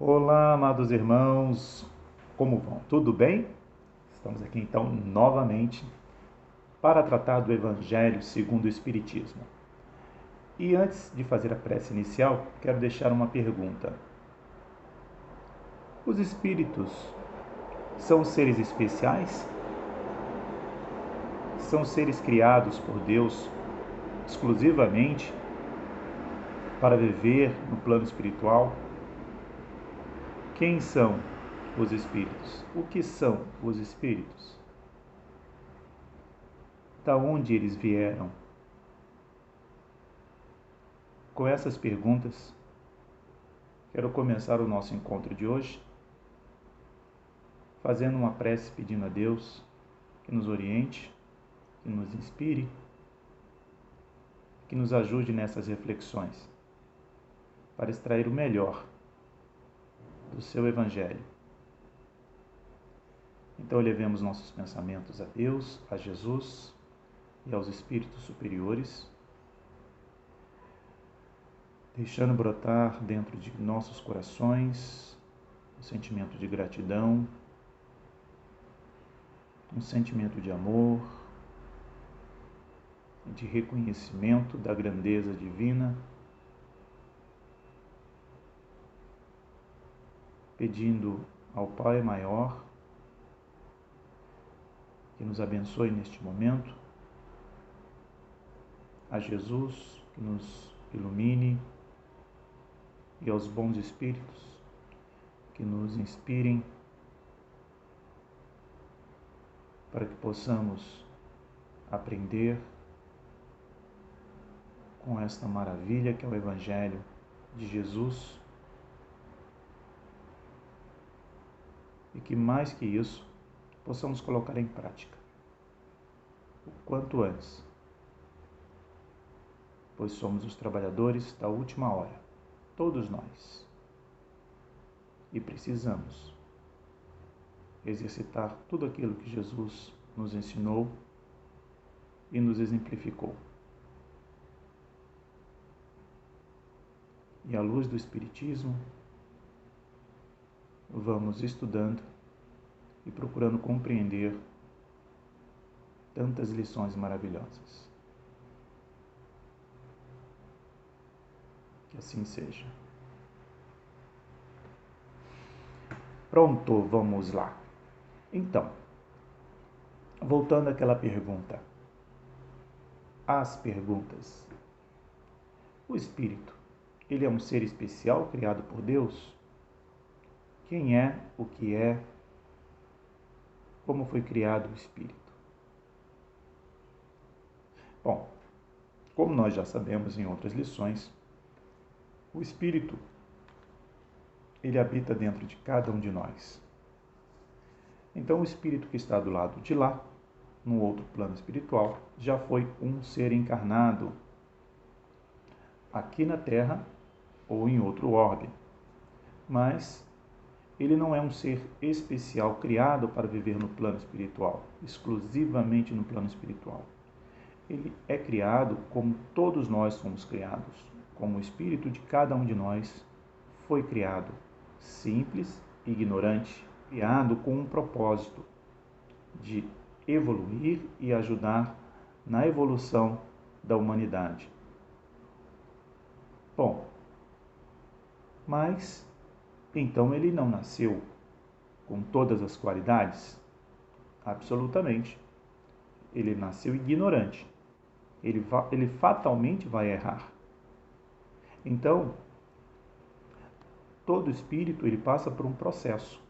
Olá, amados irmãos, como vão? Tudo bem? Estamos aqui então novamente para tratar do Evangelho segundo o Espiritismo. E antes de fazer a prece inicial, quero deixar uma pergunta. Os espíritos são seres especiais? São seres criados por Deus exclusivamente para viver no plano espiritual? Quem são os espíritos? O que são os espíritos? Da onde eles vieram? Com essas perguntas, quero começar o nosso encontro de hoje fazendo uma prece pedindo a Deus que nos oriente, que nos inspire, que nos ajude nessas reflexões para extrair o melhor do seu Evangelho. Então, elevemos nossos pensamentos a Deus, a Jesus e aos espíritos superiores, deixando brotar dentro de nossos corações um sentimento de gratidão, um sentimento de amor, de reconhecimento da grandeza divina, pedindo ao Pai Maior que nos abençoe neste momento, a Jesus que nos ilumine e aos bons espíritos que nos inspirem para que possamos aprender com esta maravilha que é o Evangelho de Jesus e que, mais que isso, possamos colocar em prática o quanto antes, pois somos os trabalhadores da última hora, todos nós, e precisamos exercitar tudo aquilo que Jesus nos ensinou e nos exemplificou. E à luz do Espiritismo, vamos estudando e procurando compreender tantas lições maravilhosas. Que assim seja. Pronto, vamos lá. Então, voltando àquela pergunta. As perguntas. O Espírito, ele é um ser especial criado por Deus? Quem é, o que é, como foi criado o Espírito? Bom, como nós já sabemos em outras lições, o Espírito, ele habita dentro de cada um de nós. Então, o Espírito que está do lado de lá, no outro plano espiritual, já foi um ser encarnado aqui na Terra ou em outro orbe. Mas ele não é um ser especial criado para viver no plano espiritual, exclusivamente no plano espiritual. Ele é criado como todos nós somos criados, como o espírito de cada um de nós foi criado, simples, ignorante, criado com um propósito de evoluir e ajudar na evolução da humanidade. Bom, mas então ele não nasceu com todas as qualidades? Absolutamente. Ele nasceu ignorante. Ele fatalmente vai errar. Então, todo espírito ele passa por um processo.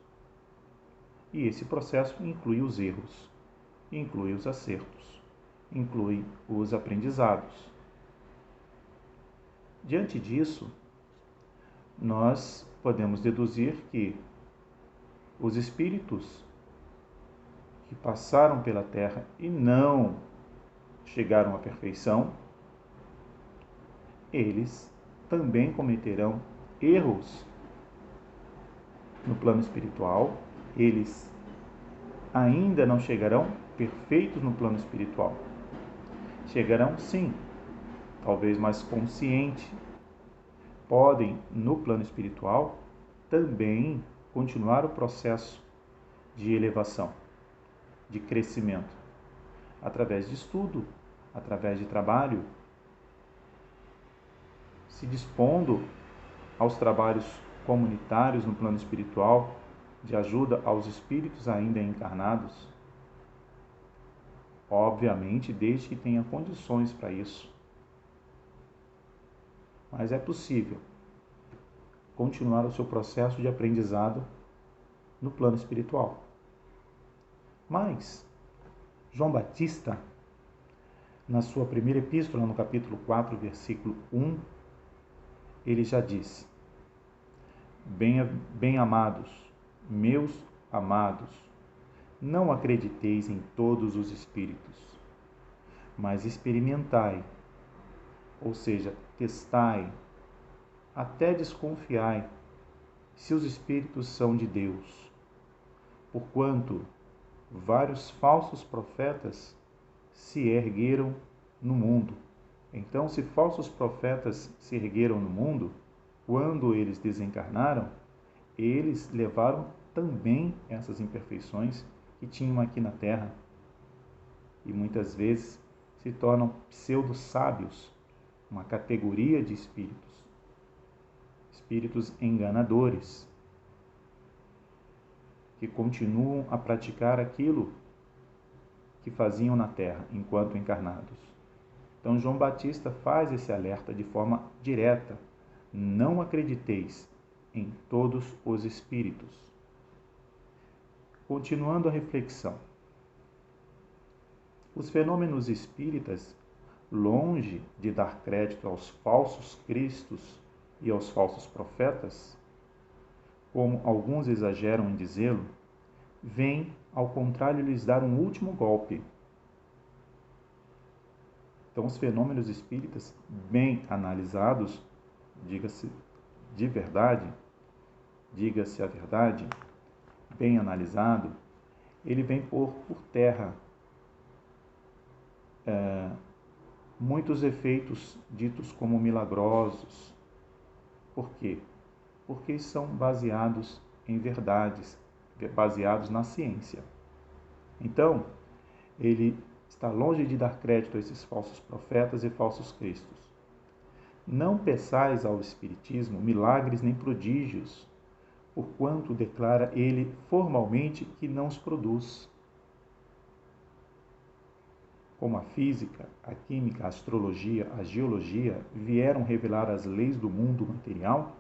E esse processo inclui os erros, inclui os acertos, inclui os aprendizados. Diante disso, nós podemos deduzir que os espíritos que passaram pela Terra e não chegaram à perfeição, eles também cometerão erros no plano espiritual, eles ainda não chegarão perfeitos no plano espiritual. Chegarão sim, talvez mais consciente. Podem, no plano espiritual, também continuar o processo de elevação, de crescimento, através de estudo, através de trabalho, se dispondo aos trabalhos comunitários no plano espiritual, de ajuda aos espíritos ainda encarnados, obviamente desde que tenha condições para isso. Mas é possível continuar o seu processo de aprendizado no plano espiritual. Mas João Batista, na sua primeira epístola, no capítulo 4, versículo 1, ele já disse: Bem amados, meus amados, não acrediteis em todos os espíritos, mas experimentai, ou seja, testai, até desconfiai se os espíritos são de Deus, porquanto vários falsos profetas se ergueram no mundo. Então, se falsos profetas se ergueram no mundo, quando eles desencarnaram, eles levaram também essas imperfeições que tinham aqui na Terra. E muitas vezes se tornam pseudo-sábios, uma categoria de espíritos. Espíritos enganadores, que continuam a praticar aquilo que faziam na Terra enquanto encarnados. Então João Batista faz esse alerta de forma direta: não acrediteis em todos os espíritos. Continuando a reflexão, os fenômenos espíritas, longe de dar crédito aos falsos cristos e aos falsos profetas, como alguns exageram em dizê-lo, vêm, ao contrário, lhes dar um último golpe. Então, os fenômenos espíritas, bem analisados, diga-se de verdade, diga-se a verdade, bem analisado, ele vem pôr por terra muitos efeitos ditos como milagrosos. Por quê? Porque são baseados em verdades, baseados na ciência. Então, ele está longe de dar crédito a esses falsos profetas e falsos cristos. Não peçais ao Espiritismo milagres nem prodígios, porquanto declara ele formalmente que não os produz. Como a física, a química, a astrologia, a geologia vieram revelar as leis do mundo material,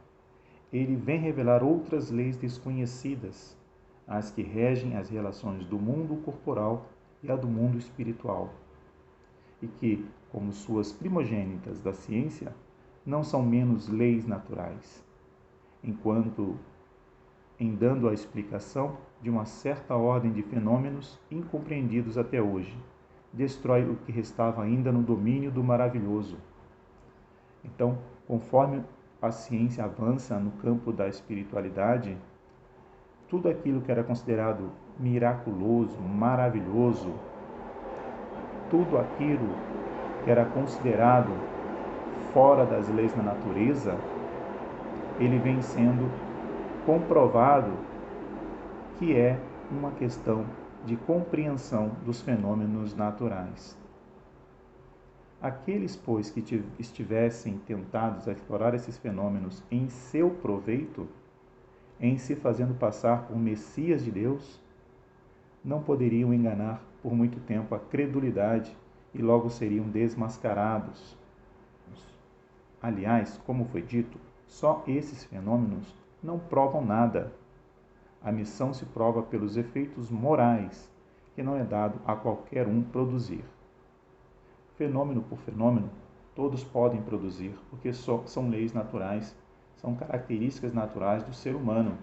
ele vem revelar outras leis desconhecidas, as que regem as relações do mundo corporal e a do mundo espiritual, e que, como suas primogênitas da ciência, não são menos leis naturais, enquanto, em dando a explicação de uma certa ordem de fenômenos incompreendidos até hoje, destrói o que restava ainda no domínio do maravilhoso. Então, conforme a ciência avança no campo da espiritualidade, tudo aquilo que era considerado miraculoso, maravilhoso, tudo aquilo que era considerado fora das leis da natureza, ele vem sendo comprovado que é uma questão de compreensão dos fenômenos naturais. Aqueles, pois, que estivessem tentados a explorar esses fenômenos em seu proveito, em se fazendo passar por Messias de Deus, não poderiam enganar por muito tempo a credulidade e logo seriam desmascarados. Aliás, como foi dito, só esses fenômenos não provam nada. A missão se prova pelos efeitos morais, que não é dado a qualquer um produzir. Fenômeno por fenômeno, todos podem produzir, porque são leis naturais, são características naturais do ser humano.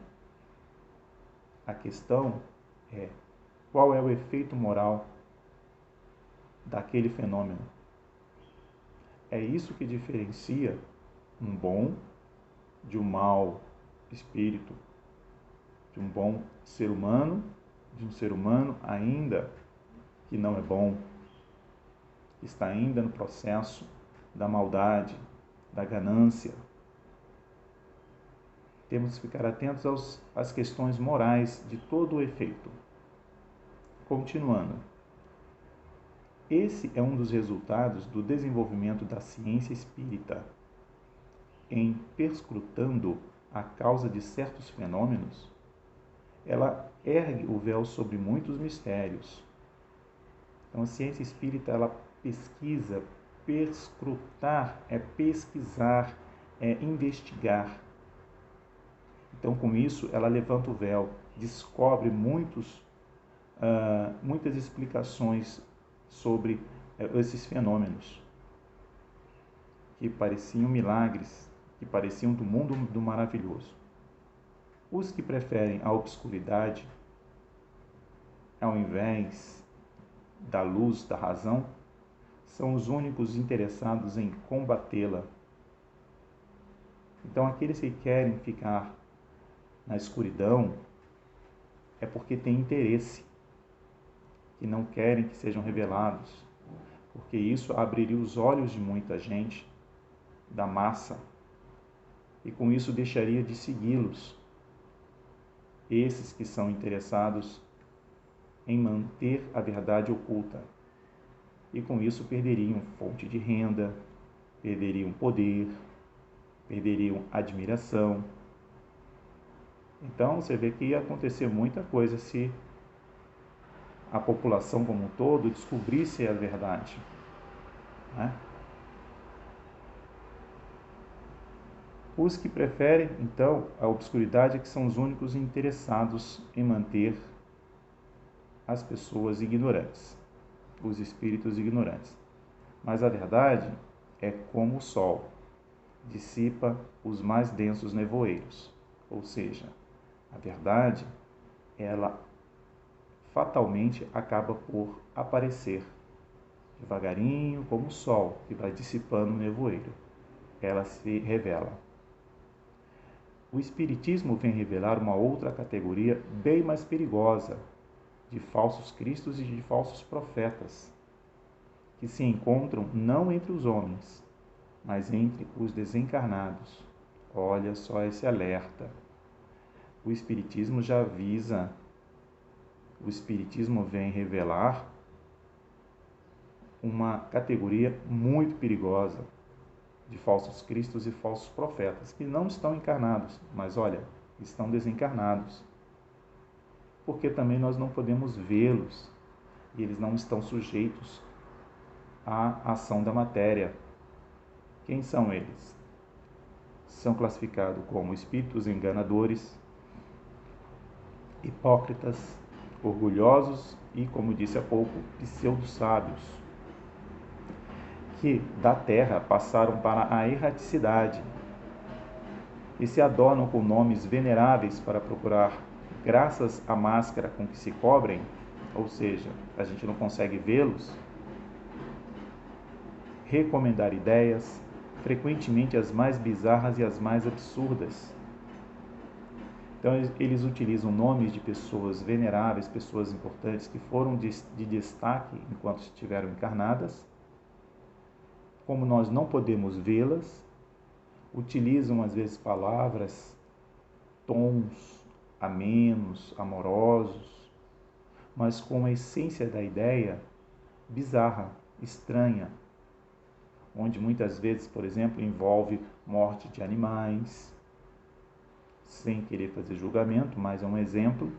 A questão é: qual é o efeito moral daquele fenômeno? É isso que diferencia um bom de um mau espírito, de um bom ser humano, de um ser humano ainda que não é bom, que está ainda no processo da maldade, da ganância. Temos que ficar atentos às questões morais de todo o efeito. Continuando. Esse é um dos resultados do desenvolvimento da ciência espírita. Em perscrutando a causa de certos fenômenos, ela ergue o véu sobre muitos mistérios. Então, a ciência espírita, ela pesquisa, perscrutar é pesquisar, é investigar. Então, com isso, ela levanta o véu, descobre muitas explicações sobre esses fenômenos que pareciam milagres, que pareciam do mundo do maravilhoso. Os que preferem a obscuridade, ao invés da luz da razão, são os únicos interessados em combatê-la. Então, aqueles que querem ficar na escuridão é porque têm interesse, que não querem que sejam revelados, porque isso abriria os olhos de muita gente, da massa, e com isso deixaria de segui-los. Esses que são interessados em manter a verdade oculta, e com isso perderiam fonte de renda, perderiam poder, perderiam admiração. Então você vê que ia acontecer muita coisa se a população como um todo descobrisse a verdade, né? Os que preferem, então, a obscuridade é que são os únicos interessados em manter as pessoas ignorantes, os espíritos ignorantes. Mas a verdade é como o sol, dissipa os mais densos nevoeiros. Ou seja, a verdade, ela fatalmente acaba por aparecer devagarinho, como o sol que vai dissipando o nevoeiro. Ela se revela. O Espiritismo vem revelar uma outra categoria bem mais perigosa de falsos cristos e de falsos profetas, que se encontram não entre os homens, mas entre os desencarnados. Olha só esse alerta. O Espiritismo já avisa, o Espiritismo vem revelar uma categoria muito perigosa de falsos cristos e falsos profetas, que não estão encarnados, mas olha, estão desencarnados. Porque também nós não podemos vê-los, e eles não estão sujeitos à ação da matéria. Quem são eles? São classificados como espíritos enganadores, hipócritas, orgulhosos e, como disse há pouco, pseudo-sábios, que da terra passaram para a erraticidade e se adornam com nomes veneráveis para procurar, graças à máscara com que se cobrem, ou seja, a gente não consegue vê-los, recomendar ideias, frequentemente as mais bizarras e as mais absurdas. Então, eles utilizam nomes de pessoas veneráveis, pessoas importantes que foram de destaque enquanto estiveram encarnadas. Como nós não podemos vê-las, utilizam às vezes palavras, tons amenos, amorosos, mas com a essência da ideia bizarra, estranha, onde muitas vezes, por exemplo, envolve morte de animais, sem querer fazer julgamento, mas é um exemplo,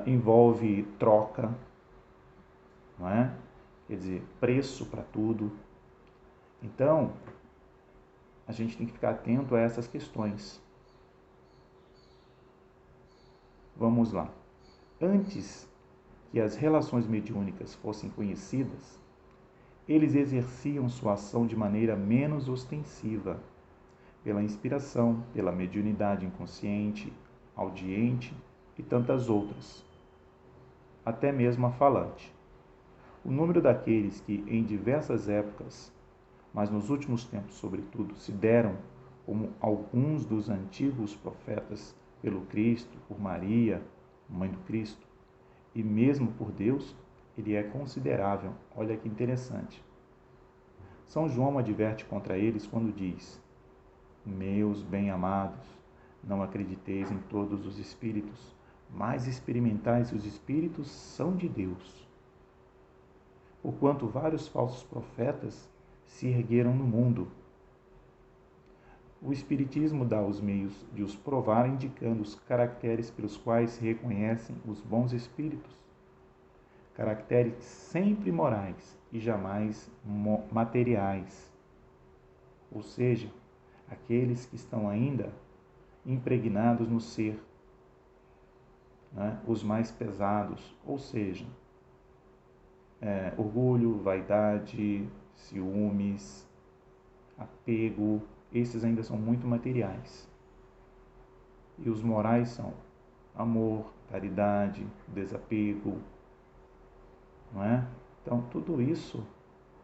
envolve troca, não é? Quer dizer, preço para tudo. Então, a gente tem que ficar atento a essas questões. Vamos lá. Antes que as relações mediúnicas fossem conhecidas, eles exerciam sua ação de maneira menos ostensiva, pela inspiração, pela mediunidade inconsciente, audiente e tantas outras, até mesmo a falante. O número daqueles que, em diversas épocas, mas nos últimos tempos, sobretudo, se deram como alguns dos antigos profetas pelo Cristo, por Maria, mãe do Cristo, e mesmo por Deus, ele é considerável. Olha que interessante. São João adverte contra eles quando diz: Meus bem-amados, não acrediteis em todos os espíritos, mas experimentais se os espíritos são de Deus. Porquanto vários falsos profetas se ergueram no mundo. O Espiritismo dá os meios de os provar, indicando os caracteres pelos quais se reconhecem os bons espíritos. Caracteres sempre morais e jamais materiais. Ou seja, aqueles que estão ainda impregnados no ser, né? Os mais pesados, ou seja, orgulho, vaidade, ciúmes, apego, esses ainda são muito materiais. E os morais são amor, caridade, desapego, não é? Então, tudo isso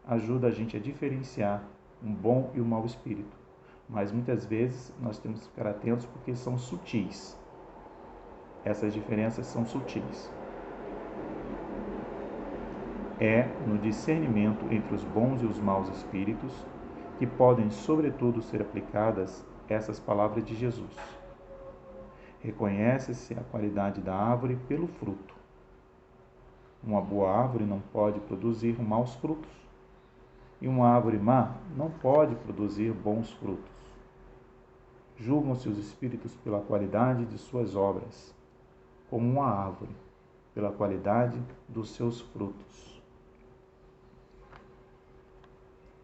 ajuda a gente a diferenciar um bom e um mau espírito. Mas muitas vezes nós temos que ficar atentos porque são sutis. Essas diferenças são sutis. É no discernimento entre os bons e os maus espíritos que podem, sobretudo, ser aplicadas essas palavras de Jesus. Reconhece-se a qualidade da árvore pelo fruto. Uma boa árvore não pode produzir maus frutos, e uma árvore má não pode produzir bons frutos. Julgam-se os espíritos pela qualidade de suas obras, como uma árvore, pela qualidade dos seus frutos.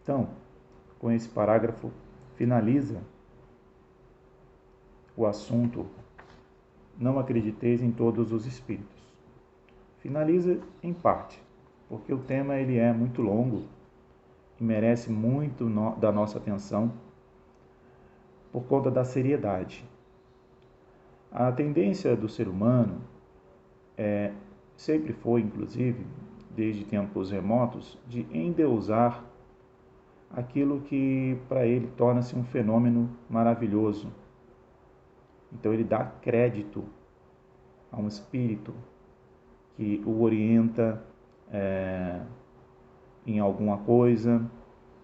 Então, com esse parágrafo, finaliza o assunto não acrediteis em todos os espíritos. Finaliza em parte, porque o tema ele é muito longo e merece muito da nossa atenção por conta da seriedade. A tendência do ser humano sempre foi, inclusive, desde tempos remotos, de endeusar aquilo que para ele torna-se um fenômeno maravilhoso. Então ele dá crédito a um espírito que o orienta em alguma coisa,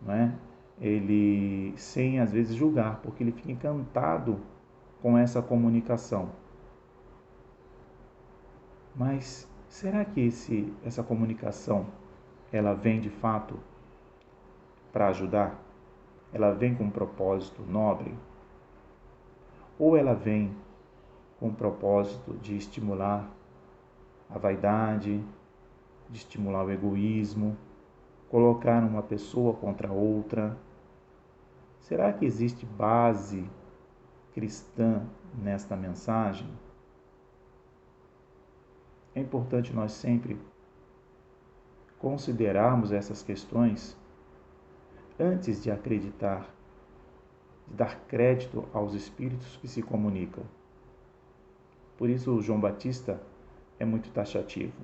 né? Ele sem às vezes julgar, porque ele fica encantado com essa comunicação. Mas será que essa comunicação ela vem de fato para ajudar? Ela vem com um propósito nobre? Ou ela vem com o propósito de estimular a vaidade, de estimular o egoísmo, colocar uma pessoa contra outra? Será que existe base cristã nesta mensagem? É importante nós sempre considerarmos essas questões antes de acreditar, de dar crédito aos espíritos que se comunicam. Por isso o João Batista é muito taxativo.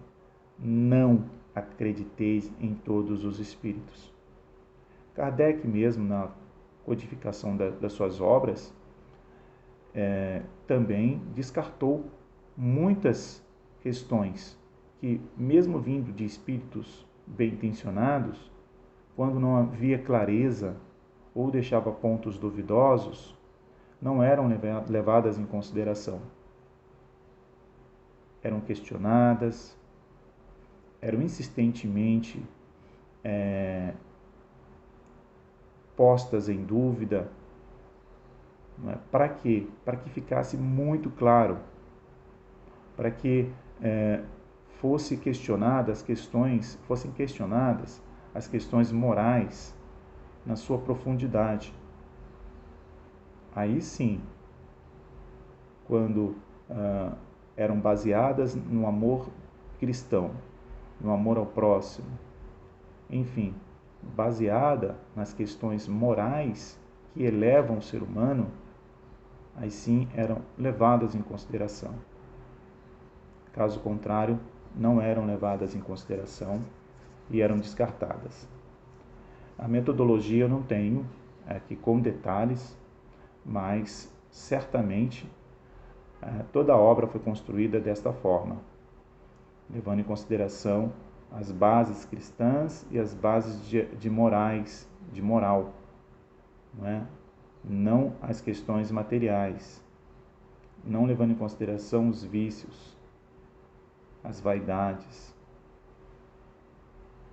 Não acrediteis em todos os espíritos. Kardec mesmo, na codificação das suas obras, também descartou muitas questões que, mesmo vindo de espíritos bem-intencionados, quando não havia clareza ou deixava pontos duvidosos, não eram levadas em consideração. Eram questionadas, eram insistentemente postas em dúvida. Para quê? Para que ficasse muito claro, para que fossem questionadas as questões morais na sua profundidade. Aí sim, quando eram baseadas no amor cristão, no amor ao próximo, enfim, baseada nas questões morais que elevam o ser humano, aí sim eram levadas em consideração. Caso contrário, não eram levadas em consideração e eram descartadas. A metodologia eu não tenho aqui com detalhes, mas certamente toda a obra foi construída desta forma, levando em consideração as bases cristãs e as bases de moral, não é? não as questões materiais, não levando em consideração os vícios, as vaidades.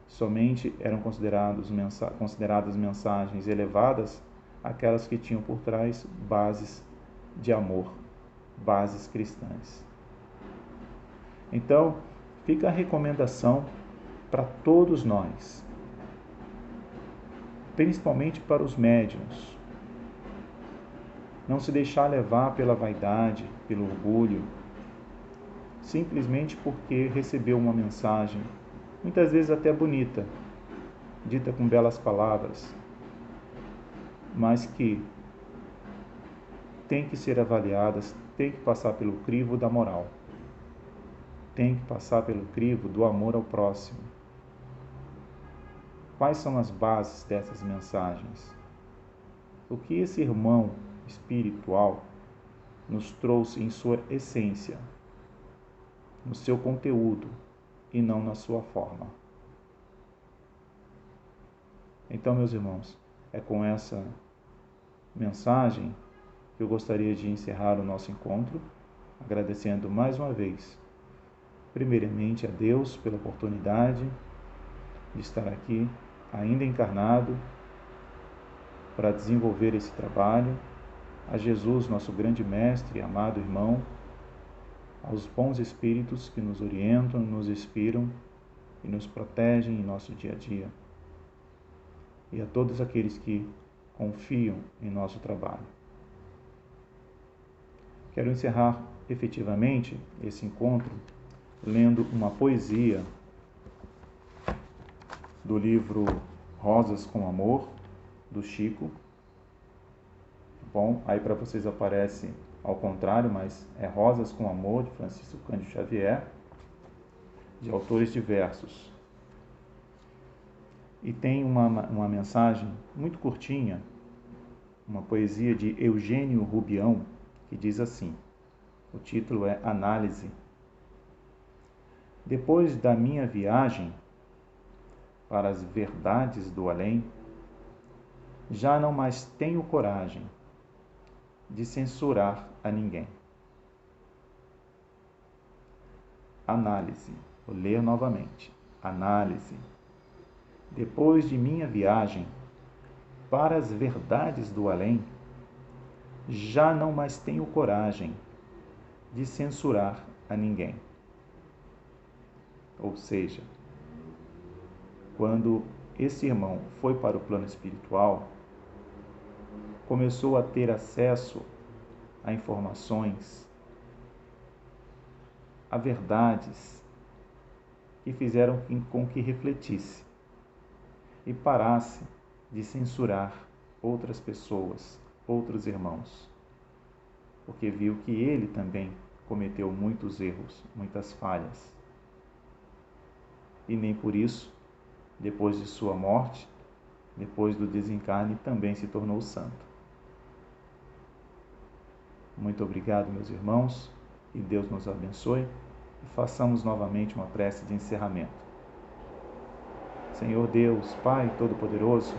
Somente eram consideradas mensagens elevadas aquelas que tinham por trás bases de amor, bases cristãs. Então, fica a recomendação para todos nós, principalmente para os médiuns. Não se deixar levar pela vaidade, pelo orgulho, simplesmente porque recebeu uma mensagem, muitas vezes até bonita, dita com belas palavras, mas que tem que ser avaliadas, tem que passar pelo crivo da moral, tem que passar pelo crivo do amor ao próximo. Quais são as bases dessas mensagens? O que esse irmão espiritual nos trouxe em sua essência, no seu conteúdo e não na sua forma. Então, meus irmãos, é com essa mensagem que eu gostaria de encerrar o nosso encontro, agradecendo mais uma vez, primeiramente a Deus pela oportunidade de estar aqui, ainda encarnado, para desenvolver esse trabalho, a Jesus, nosso grande mestre e amado irmão, aos bons espíritos que nos orientam, nos inspiram e nos protegem em nosso dia a dia, e a todos aqueles que confiam em nosso trabalho. Quero encerrar efetivamente esse encontro lendo uma poesia do livro Rosas com Amor, do Chico. Bom, aí para vocês aparece ao contrário, mas é Rosas com Amor, de Francisco Cândido Xavier, de autores diversos. E tem uma mensagem muito curtinha, uma poesia de Eugênio Rubião, que diz assim, o título é Análise. Depois da minha viagem para as verdades do além, já não mais tenho coragem de censurar a ninguém. Análise. Vou ler novamente. Análise. Depois de minha viagem para as verdades do além, já não mais tenho coragem de censurar a ninguém. Ou seja, quando esse irmão foi para o plano espiritual, começou a ter acesso a informações, a verdades que fizeram com que refletisse e parasse de censurar outras pessoas, outros irmãos, porque viu que ele também cometeu muitos erros, muitas falhas. E nem por isso, depois de sua morte, depois do desencarne, também se tornou santo. Muito obrigado, meus irmãos, e Deus nos abençoe, e façamos novamente uma prece de encerramento. Senhor Deus, Pai Todo-Poderoso,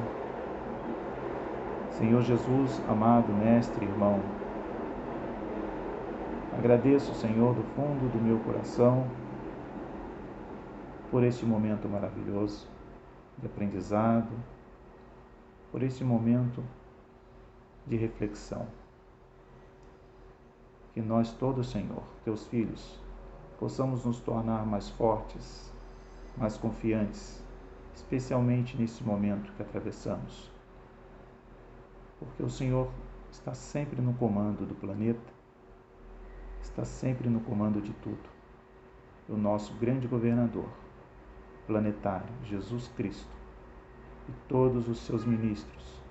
Senhor Jesus, amado Mestre, irmão, agradeço, Senhor, do fundo do meu coração, por este momento maravilhoso de aprendizado, por este momento de reflexão. Que nós todos, Senhor, teus filhos, possamos nos tornar mais fortes, mais confiantes, especialmente nesse momento que atravessamos. Porque o Senhor está sempre no comando do planeta, está sempre no comando de tudo. O nosso grande governador planetário, Jesus Cristo, e todos os seus ministros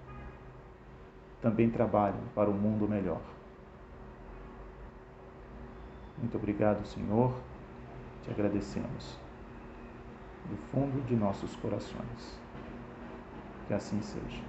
também trabalham para um mundo melhor. Muito obrigado, Senhor, te agradecemos do fundo de nossos corações. Que assim seja.